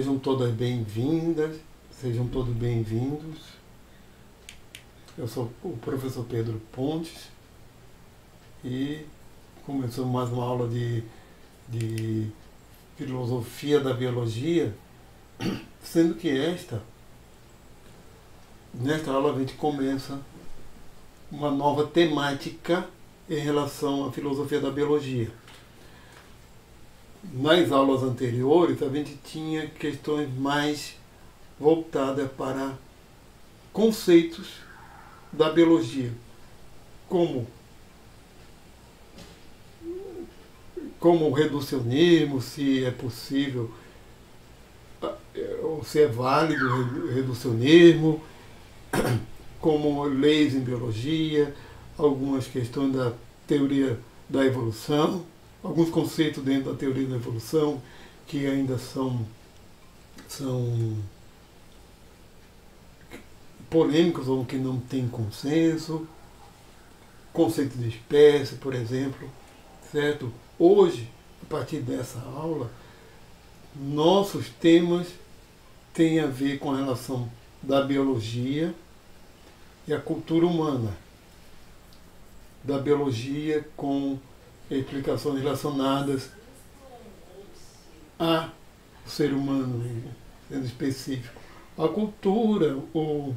Sejam todas bem-vindas, sejam todos bem-vindos. Eu sou o professor Pedro Pontes e começamos mais uma aula de filosofia da biologia, sendo que nesta aula a gente começa uma nova temática em relação à filosofia da biologia. Nas aulas anteriores, a gente tinha questões mais voltadas para conceitos da biologia, como o reducionismo, se é possível, ou se é válido o reducionismo, como leis em biologia, algumas questões da teoria da evolução, alguns conceitos dentro da teoria da evolução que ainda são polêmicos ou que não têm consenso, conceito de espécie, por exemplo, certo? Hoje, a partir dessa aula, nossos temas têm a ver com a relação da biologia e a cultura humana, da biologia com explicações relacionadas ao ser humano, sendo específico. A cultura, ou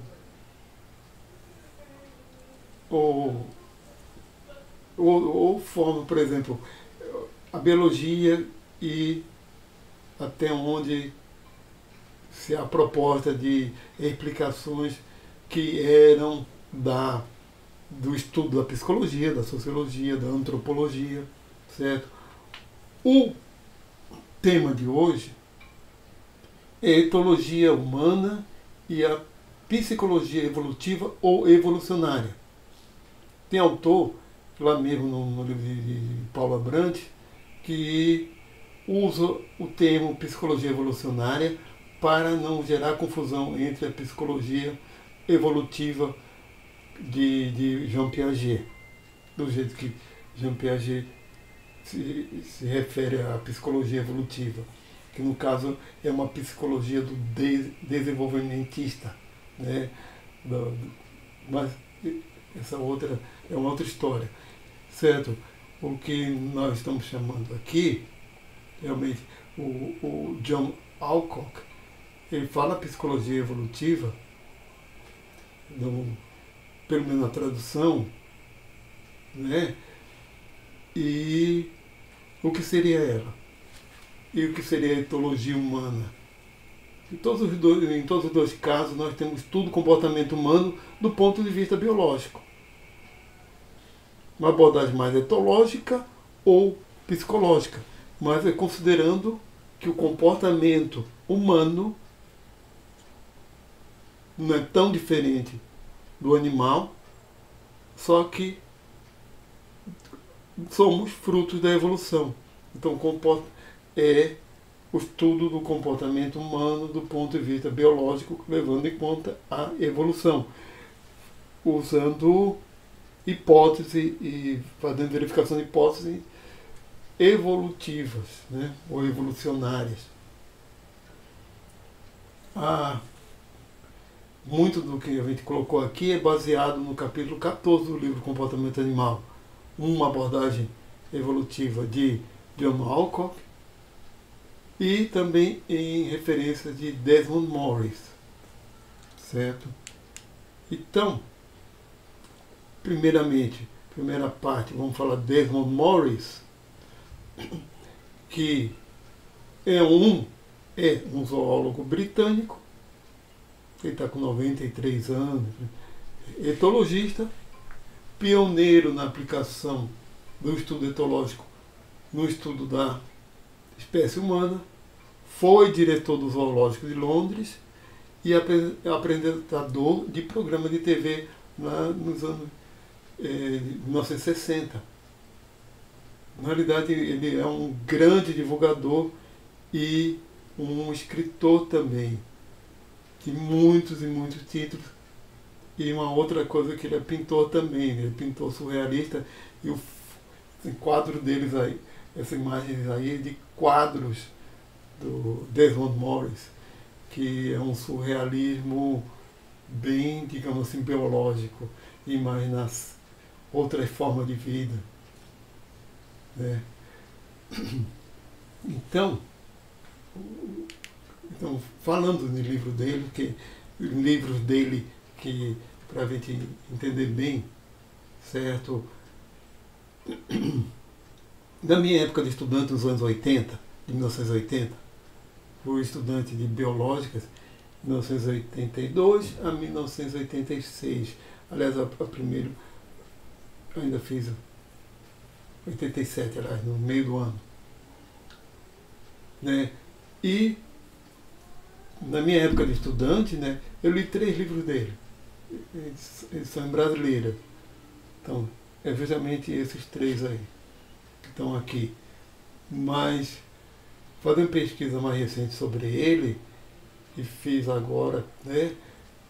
forma, por exemplo, a biologia e até onde se há proposta de explicações que eram do estudo da psicologia, da sociologia, da antropologia, certo? O tema de hoje é a etologia humana e a psicologia evolutiva ou evolucionária. Tem autor, lá mesmo no livro de Paulo Abrantes, que usa o termo psicologia evolucionária para não gerar confusão entre a psicologia evolutiva de Jean Piaget, do jeito que Jean Piaget se refere à psicologia evolutiva, que no caso é uma psicologia do desenvolvimentista, né? Mas essa outra é uma outra história, certo? O que nós estamos chamando aqui, realmente, o John Alcock, ele fala psicologia evolutiva, pelo menos na tradução, né? E o que seria ela? E o que seria a etologia humana? Em todos os dois casos, nós temos estudo do comportamento humano do ponto de vista biológico. Uma abordagem mais etológica ou psicológica, mas é considerando que o comportamento humano não é tão diferente do animal, só que somos frutos da evolução. Então, é o estudo do comportamento humano do ponto de vista biológico, levando em conta a evolução, usando hipótese e fazendo verificação de hipóteses evolutivas, né, ou evolucionárias. Muito do que a gente colocou aqui é baseado no capítulo 14 do livro Comportamento Animal, uma abordagem evolutiva de John Alcock e também em referência de Desmond Morris, certo? Então, primeira parte, vamos falar de Desmond Morris, que é um zoólogo britânico. Ele está com 93 anos, etologista, pioneiro na aplicação do estudo etológico no estudo da espécie humana, foi diretor do Zoológico de Londres e apresentador de programa de TV nos anos 1960. Na realidade, ele é um grande divulgador e um escritor também, de muitos e muitos títulos. E uma outra coisa que ele é pintor também, ele é pintor surrealista, e o quadro essas imagens aí de quadros do Desmond Morris, que é um surrealismo bem, digamos assim, biológico, e mais nas outras formas de vida, né? Então, falando de livros dele, que para a gente entender bem, certo? Na minha época de estudante, nos anos 80, de 1980, fui estudante de biológicas, de 1982 a 1986. Aliás, a primeiro, ainda fiz 87, aliás, no meio do ano, né? E na minha época de estudante, né, eu li 3 livros dele, edição brasileira. Então, é justamente esses 3 aí que estão aqui. Mas, fazendo pesquisa mais recente sobre ele, e fiz agora, né,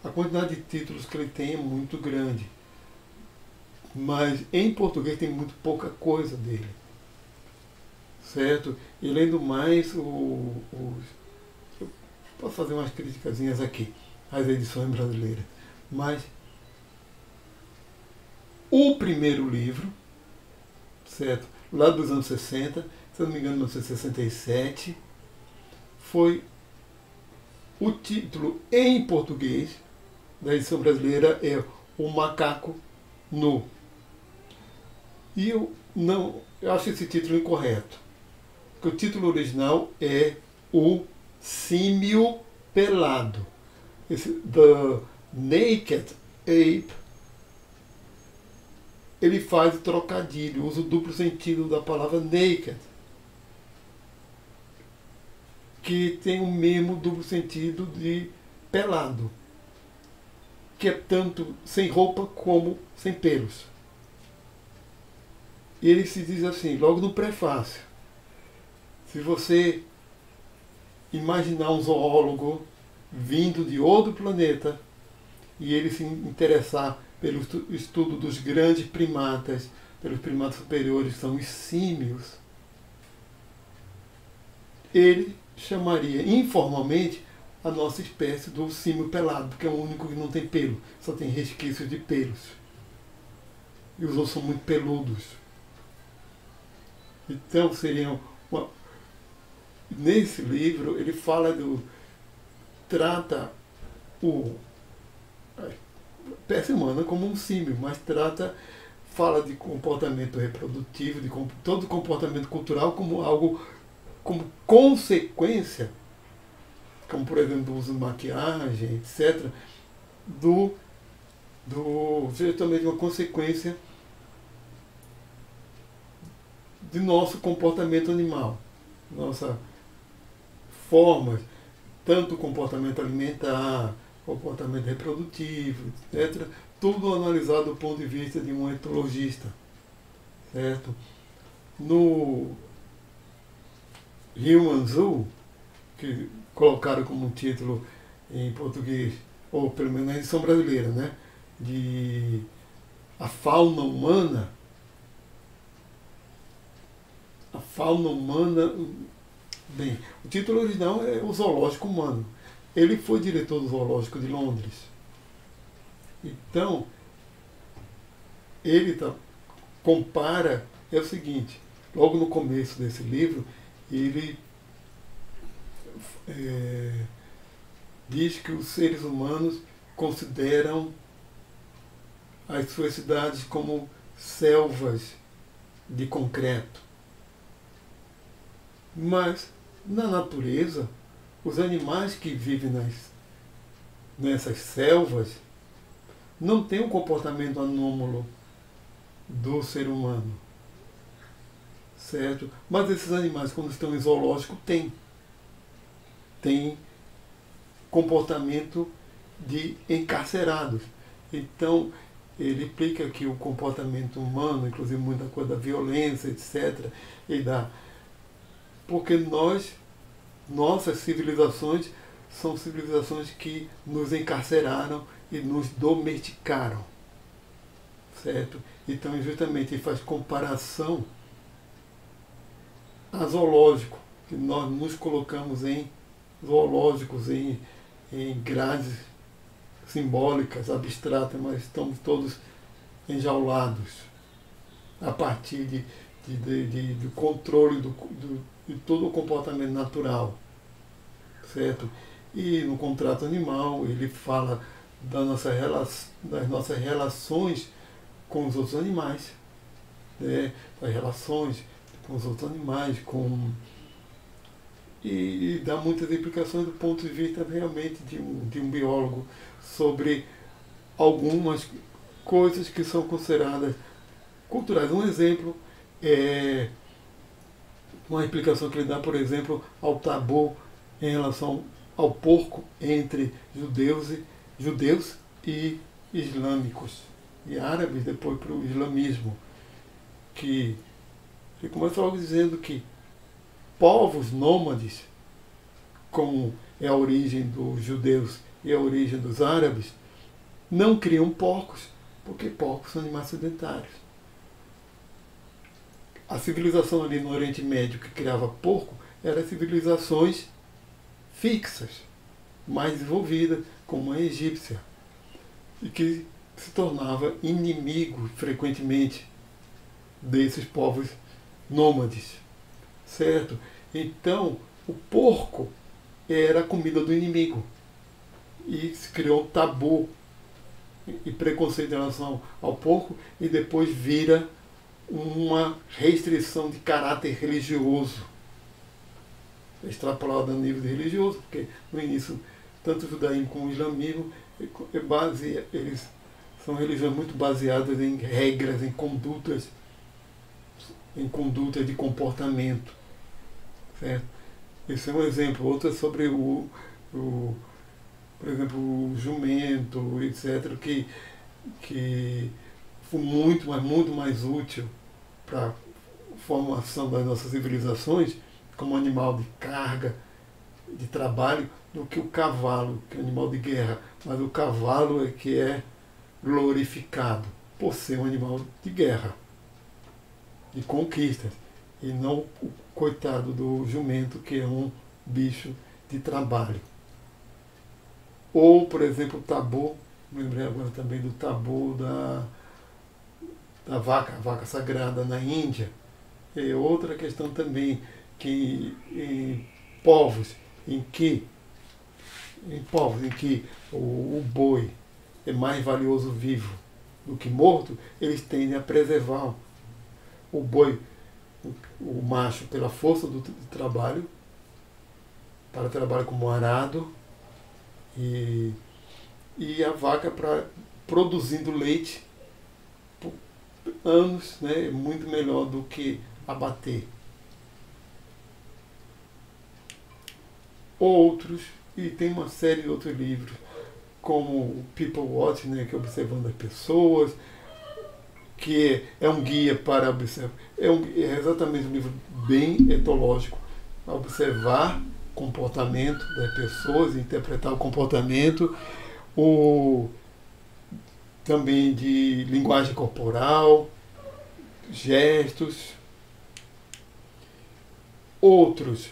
a quantidade de títulos que ele tem é muito grande. Mas em português tem muito pouca coisa dele. Certo? E além do mais, eu posso fazer umas criticazinhas aqui às edições brasileiras. Mas o primeiro livro, certo? Lá dos anos 60, se eu não me engano, 1967, foi o título em português da edição brasileira é O Macaco Nu. E eu acho esse título incorreto. Porque o título original é O Símio Pelado. The Naked Ape, ele faz o trocadilho, usa o duplo sentido da palavra naked, que tem o mesmo duplo sentido de pelado, que é tanto sem roupa como sem pelos. E ele se diz assim, logo no prefácio: se você imaginar um zoólogo vindo de outro planeta e ele se interessar pelo estudo dos grandes primatas, pelos primatas superiores, que são os símios, ele chamaria informalmente a nossa espécie do símio pelado, porque é o único que não tem pelo, só tem resquícios de pelos. E os outros são muito peludos. Então seriam nesse livro ele trata a espécie humana como um símio, mas fala de comportamento reprodutivo, de todo comportamento cultural como algo, como consequência, como por exemplo o uso de maquiagem, etc., certamente uma consequência de nosso comportamento animal, nossa forma, tanto comportamento alimentar, comportamento reprodutivo, etc., tudo analisado do ponto de vista de um etologista, certo? No Human Zoo, que colocaram como título em português, ou pelo menos na edição brasileira, né, de A Fauna Humana. A fauna humana, bem, o título original é O Zoológico Humano. Ele foi diretor do Zoológico de Londres. Então, ele compara, é o seguinte, logo no começo desse livro, ele diz que os seres humanos consideram as suas cidades como selvas de concreto. Mas, na natureza, os animais que vivem nessas selvas não têm um comportamento anômalo do ser humano, certo? Mas esses animais, quando estão em zoológico, têm comportamento de encarcerados. Então, ele explica que o comportamento humano, inclusive muita coisa da violência, etc., porque nossas civilizações são civilizações que nos encarceraram e nos domesticaram, certo? Então, justamente, ele faz comparação a zoológico, que nós nos colocamos em zoológicos em grades simbólicas, abstratas, mas estamos todos enjaulados a partir de controle de todo o comportamento natural, certo? E no contrato animal ele fala das nossas relações com os outros animais, né? As relações com os outros animais, e dá muitas implicações do ponto de vista realmente de um biólogo sobre algumas coisas que são consideradas culturais. Um exemplo é uma explicação que ele dá, por exemplo, ao tabu em relação ao porco entre judeus e islâmicos, e árabes depois para o islamismo, que ele começa logo dizendo que povos nômades, como é a origem dos judeus e a origem dos árabes, não criam porcos, porque porcos são animais sedentários. A civilização ali no Oriente Médio que criava porco eram civilizações fixas, mais desenvolvidas, como a egípcia, e que se tornava inimigo frequentemente desses povos nômades, certo? Então, o porco era a comida do inimigo, e se criou um tabu e preconceito em relação ao porco, e depois vira uma restrição de caráter religioso, extrapolada a nível religioso, porque no início tanto o judaísmo como o islamismo eles são religiões muito baseadas em regras, em condutas de comportamento, certo? Esse é um exemplo. Outro é sobre por exemplo, o jumento, etc., que foi muito, mas muito mais útil para a formação das nossas civilizações como animal de carga, de trabalho, do que o cavalo, que é um animal de guerra. Mas o cavalo é que é glorificado por ser um animal de guerra, de conquistas, e não o coitado do jumento, que é um bicho de trabalho. Ou, por exemplo, o tabu, lembrei agora também do tabu da vaca, a vaca sagrada na Índia. É outra questão também, que em povos em que o boi é mais valioso vivo do que morto, eles tendem a preservar o boi, o macho, pela força do trabalho, para trabalho como arado, e a vaca para produzindo leite por anos, né, muito melhor do que abater. Outros, e tem uma série de outros livros, como o People Watch, né, que é observando as pessoas, que é um guia para observar. É exatamente um livro bem etológico, para observar o comportamento das pessoas, interpretar o comportamento, também de linguagem corporal, gestos. Outros,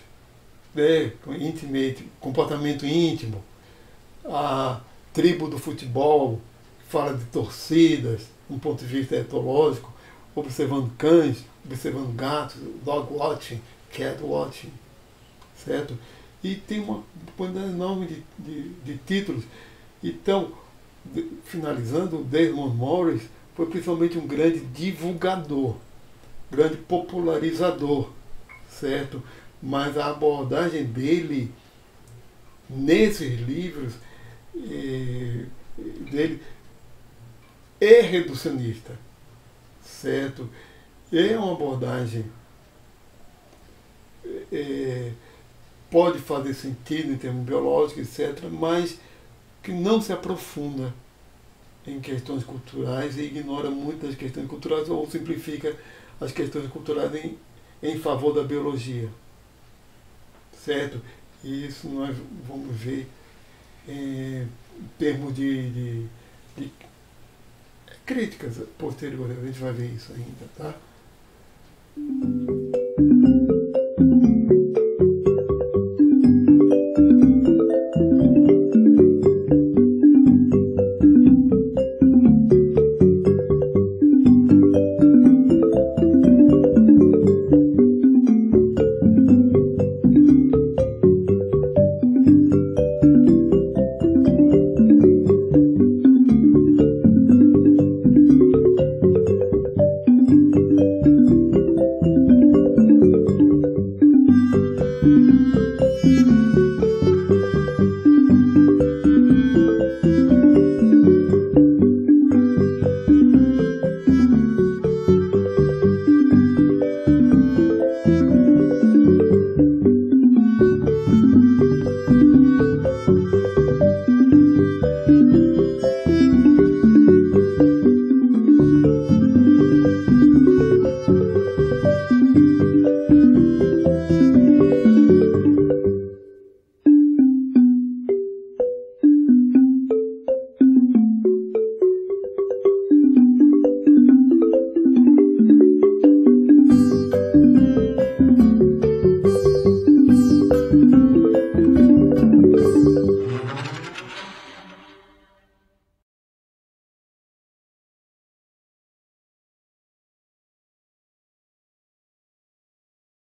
né, intimate, comportamento íntimo, a tribo do futebol, fala de torcidas, um ponto de vista etológico, observando cães, observando gatos, dog watching, cat watching, certo? E tem uma quantidade enorme de títulos. Então, finalizando, o Desmond Morris foi principalmente um grande divulgador, grande popularizador, certo? Mas a abordagem dele nesses livros dele é reducionista, certo? É uma abordagem pode fazer sentido em termos biológicos, etc., mas que não se aprofunda em questões culturais e ignora muitas questões culturais, ou simplifica as questões culturais em favor da biologia, certo? E isso nós vamos ver em termos de críticas posteriores, a gente vai ver isso ainda, tá?